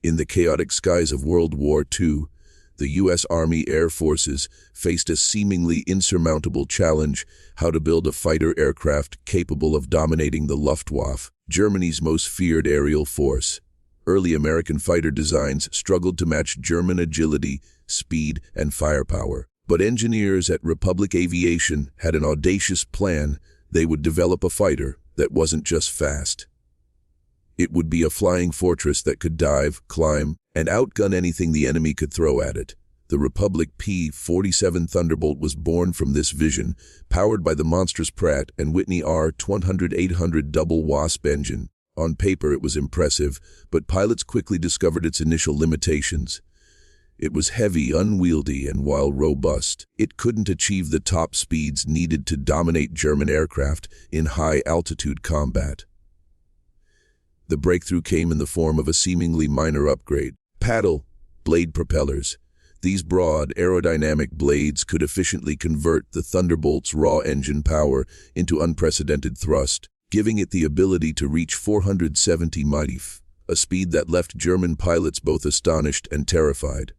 In the chaotic skies of World War II, the U.S. Army Air Forces faced a seemingly insurmountable challenge: how to build a fighter aircraft capable of dominating the Luftwaffe, Germany's most feared aerial force. Early American fighter designs struggled to match German agility, speed, and firepower. But engineers at Republic Aviation had an audacious plan. They would develop a fighter that wasn't just fast. It would be a flying fortress that could dive, climb, and outgun anything the enemy could throw at it. The Republic P-47 Thunderbolt was born from this vision, powered by the monstrous Pratt & Whitney R-800 double WASP engine. On paper it was impressive, but pilots quickly discovered its initial limitations. It was heavy, unwieldy, and while robust, it couldn't achieve the top speeds needed to dominate German aircraft in high-altitude combat. The breakthrough came in the form of a seemingly minor upgrade: paddle blade propellers. These broad, aerodynamic blades could efficiently convert the Thunderbolt's raw engine power into unprecedented thrust, giving it the ability to reach 470 mph, a speed that left German pilots both astonished and terrified.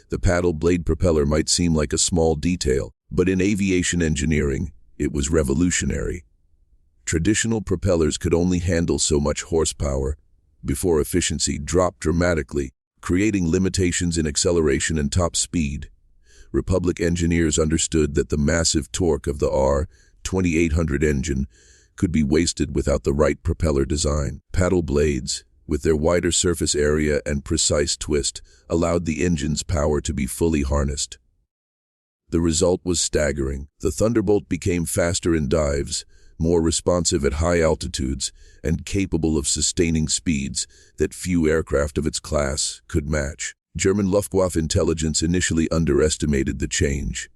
The paddle blade propeller might seem like a small detail, but in aviation engineering, it was revolutionary. Traditional propellers could only handle so much horsepower before efficiency dropped dramatically, creating limitations in acceleration and top speed. Republic engineers understood that the massive torque of the R-2800 engine could be wasted without the right propeller design. Paddle blades, with their wider surface area and precise twist, allowed the engine's power to be fully harnessed. The result was staggering. The Thunderbolt became faster in dives, more responsive at high altitudes, and capable of sustaining speeds that few aircraft of its class could match. German Luftwaffe intelligence initially underestimated the change.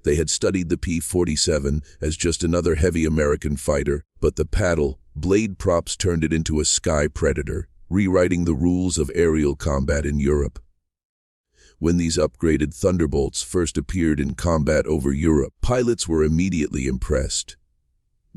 They had studied the P-47 as just another heavy American fighter, but the paddle blade props turned it into a sky predator, rewriting the rules of aerial combat in Europe. When these upgraded Thunderbolts first appeared in combat over Europe, pilots were immediately impressed.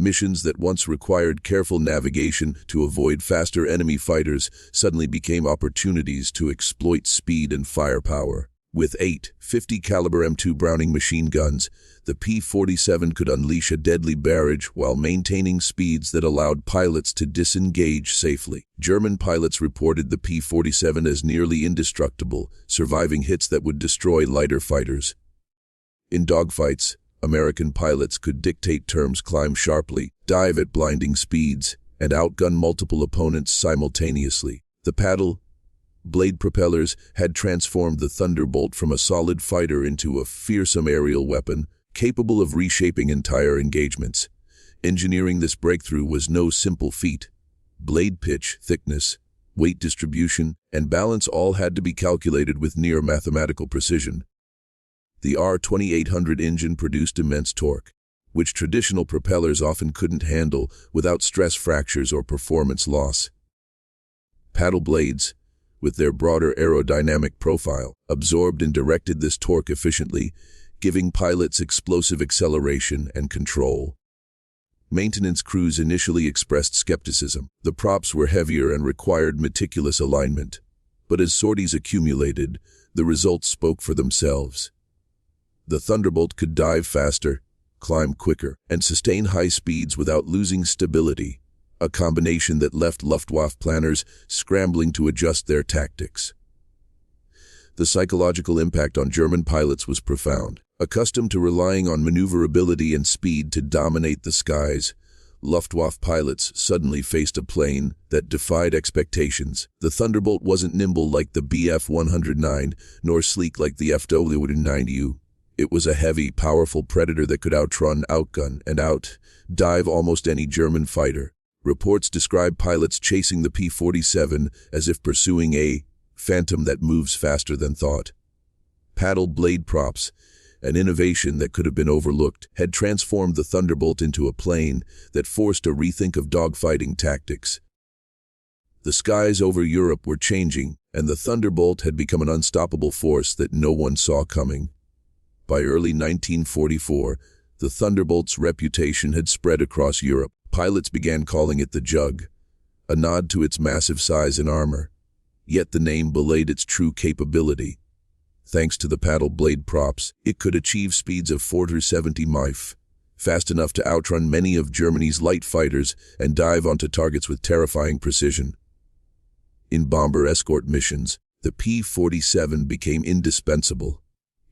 Missions that once required careful navigation to avoid faster enemy fighters suddenly became opportunities to exploit speed and firepower. With 8 50-caliber M2 Browning machine guns, the P-47 could unleash a deadly barrage while maintaining speeds that allowed pilots to disengage safely. German pilots reported the P-47 as nearly indestructible, surviving hits that would destroy lighter fighters. In dogfights, American pilots could dictate terms, climb sharply, dive at blinding speeds, and outgun multiple opponents simultaneously. The paddle blade propellers had transformed the Thunderbolt from a solid fighter into a fearsome aerial weapon, capable of reshaping entire engagements. Engineering this breakthrough was no simple feat. Blade pitch, thickness, weight distribution, and balance all had to be calculated with near mathematical precision. The R-2800 engine produced immense torque, which traditional propellers often couldn't handle without stress fractures or performance loss. Paddle blades, with their broader aerodynamic profile, absorbed and directed this torque efficiently, giving pilots explosive acceleration and control. Maintenance crews initially expressed skepticism. The props were heavier and required meticulous alignment. But as sorties accumulated, the results spoke for themselves. The Thunderbolt could dive faster, climb quicker, and sustain high speeds without losing stability, a combination that left Luftwaffe planners scrambling to adjust their tactics. The psychological impact on German pilots was profound. Accustomed to relying on maneuverability and speed to dominate the skies, Luftwaffe pilots suddenly faced a plane that defied expectations. The Thunderbolt wasn't nimble like the Bf-109, nor sleek like the FW-90U. It was a heavy, powerful predator that could outrun, outgun, and out-dive almost any German fighter. Reports describe pilots chasing the P-47 as if pursuing a phantom that moves faster than thought. Paddle blade props, an innovation that could have been overlooked, had transformed the Thunderbolt into a plane that forced a rethink of dogfighting tactics. The skies over Europe were changing, and the Thunderbolt had become an unstoppable force that no one saw coming. By early 1944, the Thunderbolt's reputation had spread across Europe. Pilots began calling it the Jug, a nod to its massive size and armor. Yet the name belied its true capability. Thanks to the paddle blade props, it could achieve speeds of 470 mph, fast enough to outrun many of Germany's light fighters and dive onto targets with terrifying precision. In bomber escort missions, the P-47 became indispensable.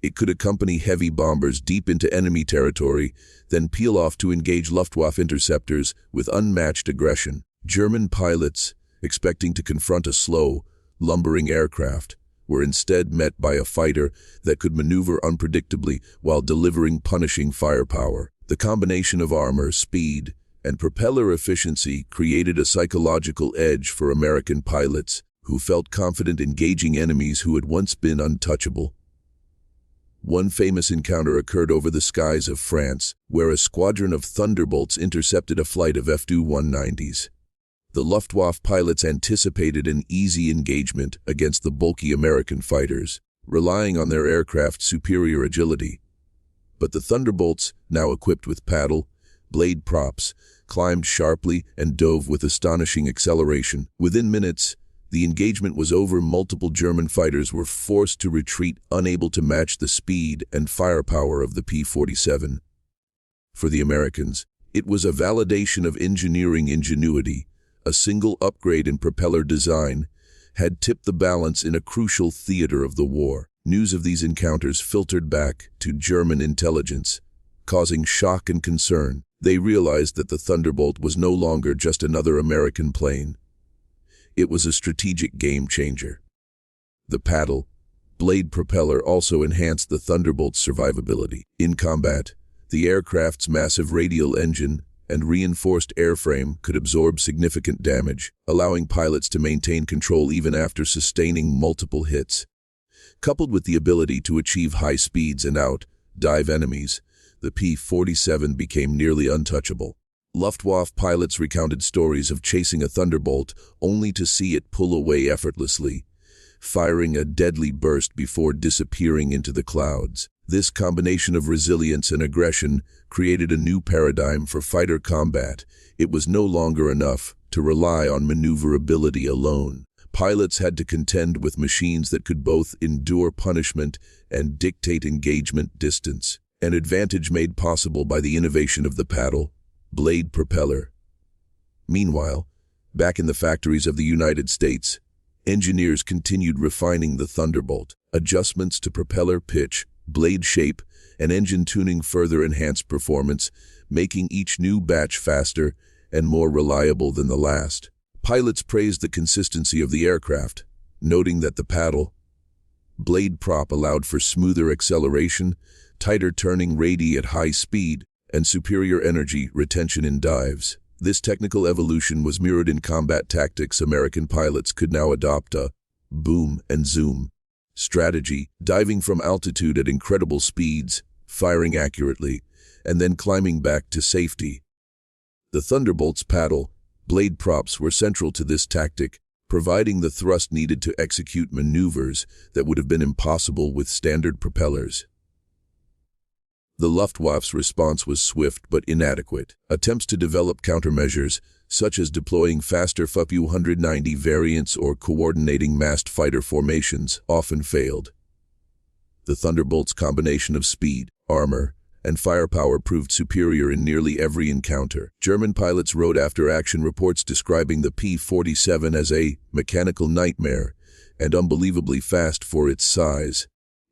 It could accompany heavy bombers deep into enemy territory, then peel off to engage Luftwaffe interceptors with unmatched aggression. German pilots, expecting to confront a slow, lumbering aircraft, were instead met by a fighter that could maneuver unpredictably while delivering punishing firepower. The combination of armor, speed, and propeller efficiency created a psychological edge for American pilots who felt confident engaging enemies who had once been untouchable. One famous encounter occurred over the skies of France, where a squadron of Thunderbolts intercepted a flight of F-190s. The Luftwaffe pilots anticipated an easy engagement against the bulky American fighters, relying on their aircraft's superior agility. But the Thunderbolts, now equipped with paddle, blade props, climbed sharply and dove with astonishing acceleration. Within minutes, the engagement was over. Multiple German fighters were forced to retreat, unable to match the speed and firepower of the P-47. For the Americans, it was a validation of engineering ingenuity. A single upgrade in propeller design had tipped the balance in a crucial theater of the war. News of these encounters filtered back to German intelligence, causing shock and concern. They realized that the Thunderbolt was no longer just another American plane. It was a strategic game-changer. The paddle, blade propeller also enhanced the Thunderbolt's survivability. In combat, the aircraft's massive radial engine and reinforced airframe could absorb significant damage, allowing pilots to maintain control even after sustaining multiple hits. Coupled with the ability to achieve high speeds and out-dive enemies, the P-47 became nearly untouchable. Luftwaffe pilots recounted stories of chasing a Thunderbolt only to see it pull away effortlessly, firing a deadly burst before disappearing into the clouds. This combination of resilience and aggression created a new paradigm for fighter combat. It was no longer enough to rely on maneuverability alone. Pilots had to contend with machines that could both endure punishment and dictate engagement distance, an advantage made possible by the innovation of the paddle, blade propeller. Meanwhile, back in the factories of the United States, engineers continued refining the Thunderbolt. Adjustments to propeller pitch, blade shape, and engine tuning further enhanced performance, making each new batch faster and more reliable than the last. Pilots praised the consistency of the aircraft, noting that the paddle, blade prop allowed for smoother acceleration, tighter turning radii at high speed, and superior energy retention in dives. This technical evolution was mirrored in combat tactics. American pilots could now adopt a boom and zoom strategy, diving from altitude at incredible speeds, firing accurately, and then climbing back to safety. The Thunderbolt's paddle, blade props were central to this tactic, providing the thrust needed to execute maneuvers that would have been impossible with standard propellers. The Luftwaffe's response was swift but inadequate. Attempts to develop countermeasures, such as deploying faster F-190 variants or coordinating massed fighter formations, often failed. The Thunderbolt's combination of speed, armor, and firepower proved superior in nearly every encounter. German pilots wrote after-action reports describing the P-47 as a mechanical nightmare and unbelievably fast for its size.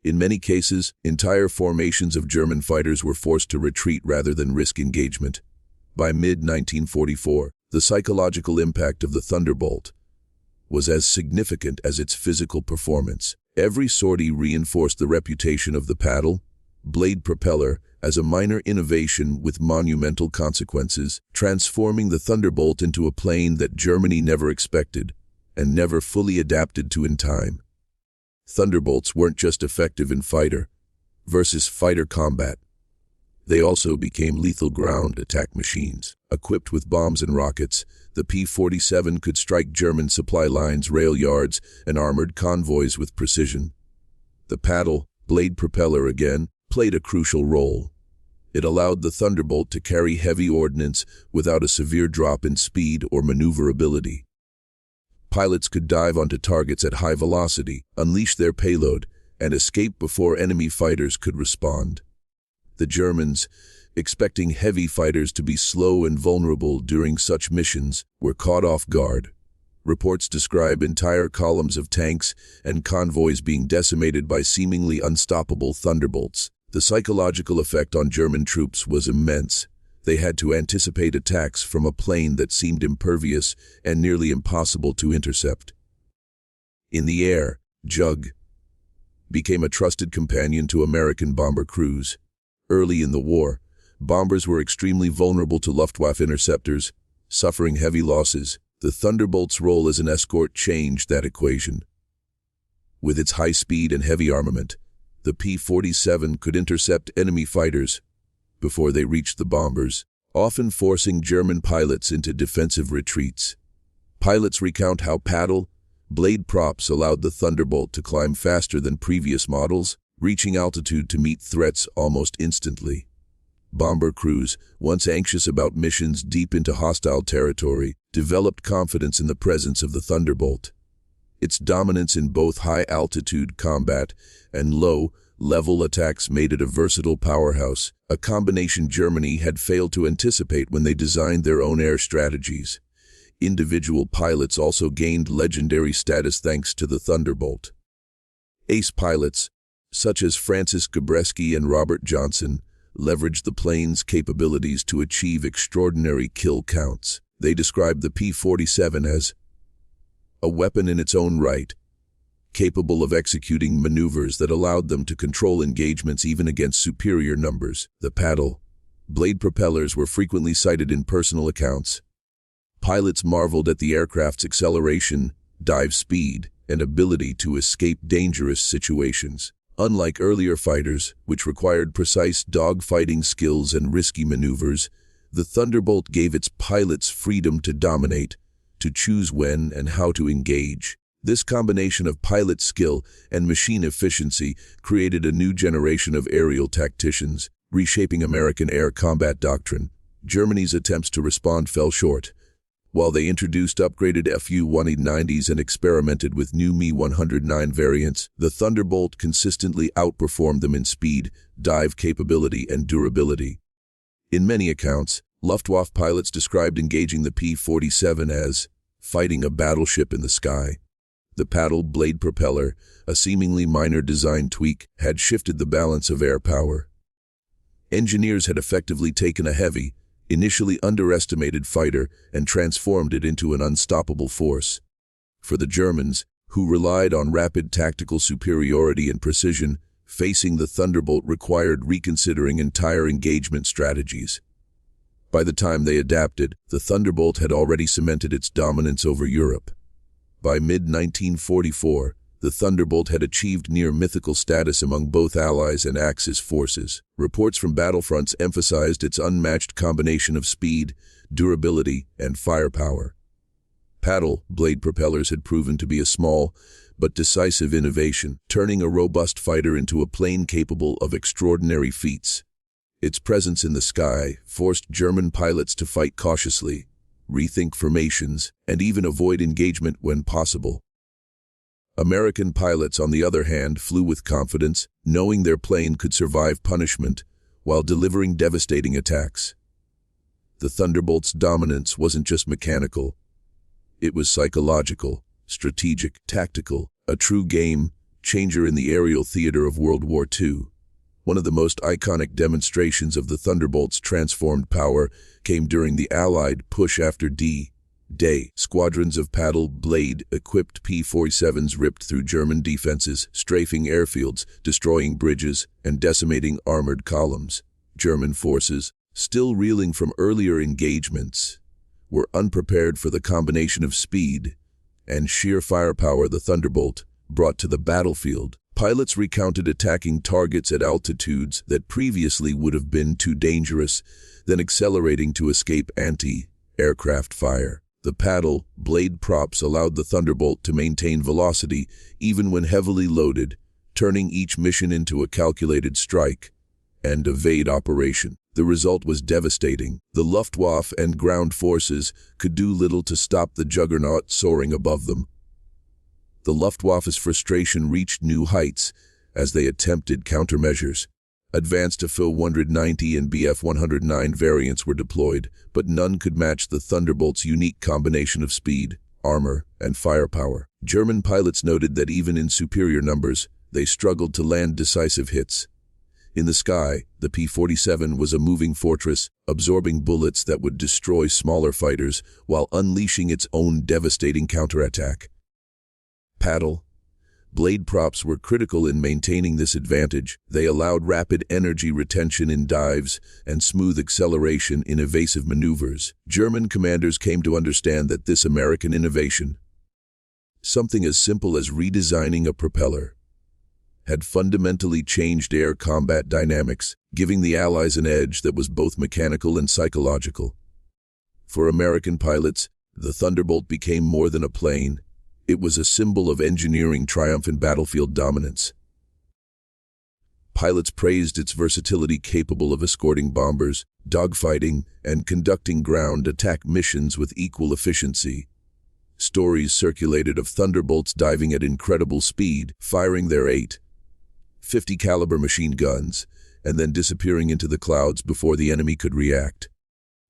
In many cases, entire formations of German fighters were forced to retreat rather than risk engagement. By mid-1944, the psychological impact of the Thunderbolt was as significant as its physical performance. Every sortie reinforced the reputation of the paddle, blade propeller as a minor innovation with monumental consequences, transforming the Thunderbolt into a plane that Germany never expected and never fully adapted to in time. Thunderbolts weren't just effective in fighter versus fighter combat. They also became lethal ground attack machines. Equipped with bombs and rockets, the P-47 could strike German supply lines, rail yards, and armored convoys with precision. The paddle, blade propeller again, played a crucial role. It allowed the Thunderbolt to carry heavy ordnance without a severe drop in speed or maneuverability. Pilots could dive onto targets at high velocity, unleash their payload, and escape before enemy fighters could respond. The Germans, expecting heavy fighters to be slow and vulnerable during such missions, were caught off guard. Reports describe entire columns of tanks and convoys being decimated by seemingly unstoppable thunderbolts. The psychological effect on German troops was immense. They had to anticipate attacks from a plane that seemed impervious and nearly impossible to intercept. In the air, Jug became a trusted companion to American bomber crews. Early in the war, bombers were extremely vulnerable to Luftwaffe interceptors, suffering heavy losses. The Thunderbolt's role as an escort changed that equation. With its high speed and heavy armament, the P-47 could intercept enemy fighters before they reached the bombers, often forcing German pilots into defensive retreats. Pilots recount how paddle, blade props allowed the Thunderbolt to climb faster than previous models, reaching altitude to meet threats almost instantly. Bomber crews, once anxious about missions deep into hostile territory, developed confidence in the presence of the Thunderbolt. Its dominance in both high-altitude combat and low-level attacks made it a versatile powerhouse, a combination Germany had failed to anticipate when they designed their own air strategies. Individual pilots also gained legendary status thanks to the Thunderbolt. Ace pilots, such as Francis Gabreski and Robert Johnson, leveraged the plane's capabilities to achieve extraordinary kill counts. They described the P-47 as a weapon in its own right, capable of executing maneuvers that allowed them to control engagements even against superior numbers. The paddle, blade propellers were frequently cited in personal accounts. Pilots marveled at the aircraft's acceleration, dive speed, and ability to escape dangerous situations. Unlike earlier fighters, which required precise dogfighting skills and risky maneuvers, the Thunderbolt gave its pilots freedom to dominate, to choose when and how to engage. This combination of pilot skill and machine efficiency created a new generation of aerial tacticians, reshaping American air combat doctrine. Germany's attempts to respond fell short. While they introduced upgraded Fu-190s and experimented with new Mi-109 variants, the Thunderbolt consistently outperformed them in speed, dive capability, and durability. In many accounts, Luftwaffe pilots described engaging the P-47 as fighting a battleship in the sky. The paddle blade propeller, a seemingly minor design tweak, had shifted the balance of air power. Engineers had effectively taken a heavy, initially underestimated fighter and transformed it into an unstoppable force. For the Germans, who relied on rapid tactical superiority and precision, facing the Thunderbolt required reconsidering entire engagement strategies. By the time they adapted, the Thunderbolt had already cemented its dominance over Europe. By mid-1944, the Thunderbolt had achieved near-mythical status among both Allies and Axis forces. Reports from battlefronts emphasized its unmatched combination of speed, durability, and firepower. Paddle blade propellers had proven to be a small but decisive innovation, turning a robust fighter into a plane capable of extraordinary feats. Its presence in the sky forced German pilots to fight cautiously, rethink formations, and even avoid engagement when possible. American pilots, on the other hand, flew with confidence, knowing their plane could survive punishment while delivering devastating attacks. The Thunderbolt's dominance wasn't just mechanical. It was psychological, strategic, tactical, a true game changer in the aerial theater of World War II. One of the most iconic demonstrations of the Thunderbolt's transformed power came during the Allied push after D-Day. Squadrons of paddle blade-equipped P-47s ripped through German defenses, strafing airfields, destroying bridges, and decimating armored columns. German forces, still reeling from earlier engagements, were unprepared for the combination of speed and sheer firepower the Thunderbolt brought to the battlefield. Pilots recounted attacking targets at altitudes that previously would have been too dangerous, then accelerating to escape anti-aircraft fire. The paddle blade props allowed the Thunderbolt to maintain velocity even when heavily loaded, turning each mission into a calculated strike and evade operation. The result was devastating. The Luftwaffe and ground forces could do little to stop the juggernaut soaring above them. The Luftwaffe's frustration reached new heights as they attempted countermeasures. Advanced F-190 and Bf-109 variants were deployed, but none could match the Thunderbolt's unique combination of speed, armor, and firepower. German pilots noted that even in superior numbers, they struggled to land decisive hits. In the sky, the P-47 was a moving fortress, absorbing bullets that would destroy smaller fighters while unleashing its own devastating counterattack. Paddle. Blade props were critical in maintaining this advantage. They allowed rapid energy retention in dives and smooth acceleration in evasive maneuvers. German commanders came to understand that this American innovation, something as simple as redesigning a propeller, had fundamentally changed air combat dynamics, giving the Allies an edge that was both mechanical and psychological. For American pilots, the Thunderbolt became more than a plane. It was a symbol of engineering triumph and battlefield dominance. Pilots praised its versatility, capable of escorting bombers, dogfighting, and conducting ground attack missions with equal efficiency. Stories circulated of Thunderbolts diving at incredible speed, firing their 8.50 caliber machine guns, and then disappearing into the clouds before the enemy could react.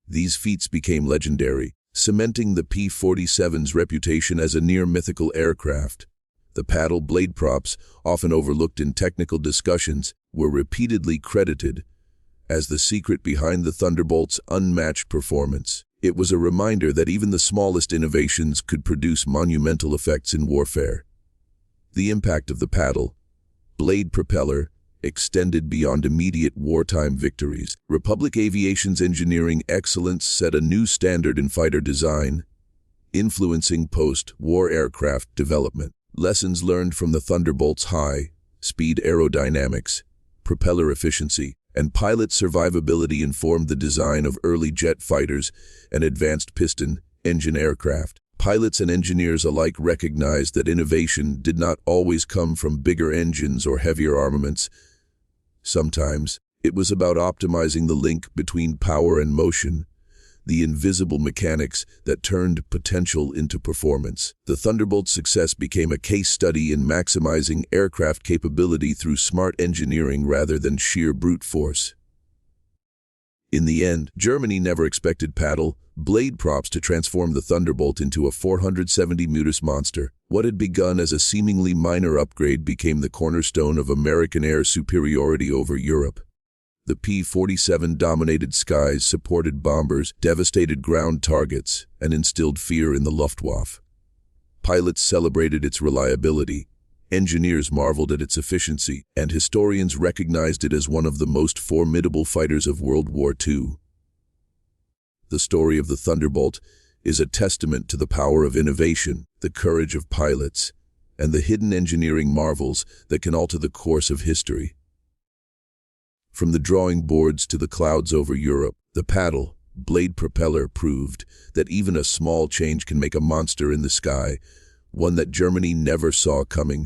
These feats became legendary, cementing the P-47's reputation as a near-mythical aircraft. The paddle blade props, often overlooked in technical discussions, were repeatedly credited as the secret behind the Thunderbolt's unmatched performance. It was a reminder that even the smallest innovations could produce monumental effects in warfare. The impact of the paddle blade propeller extended beyond immediate wartime victories. Republic Aviation's engineering excellence set a new standard in fighter design, influencing post-war aircraft development. Lessons learned from the Thunderbolt's high-speed aerodynamics, propeller efficiency, and pilot survivability informed the design of early jet fighters and advanced piston-engine aircraft. Pilots and engineers alike recognized that innovation did not always come from bigger engines or heavier armaments. Sometimes, it was about optimizing the link between power and motion, the invisible mechanics that turned potential into performance. The Thunderbolt's success became a case study in maximizing aircraft capability through smart engineering rather than sheer brute force. In the end, Germany never expected paddle blade props to transform the Thunderbolt into a 470-meter monster. What had begun as a seemingly minor upgrade became the cornerstone of American air superiority over Europe. The P-47 dominated skies, supported bombers, devastated ground targets, and instilled fear in the Luftwaffe. Pilots celebrated its reliability, engineers marveled at its efficiency, and historians recognized it as one of the most formidable fighters of World War II. The story of the Thunderbolt is a testament to the power of innovation, the courage of pilots, and the hidden engineering marvels that can alter the course of history. From the drawing boards to the clouds over Europe, the paddle blade propeller proved that even a small change can make a monster in the sky, one that Germany never saw coming.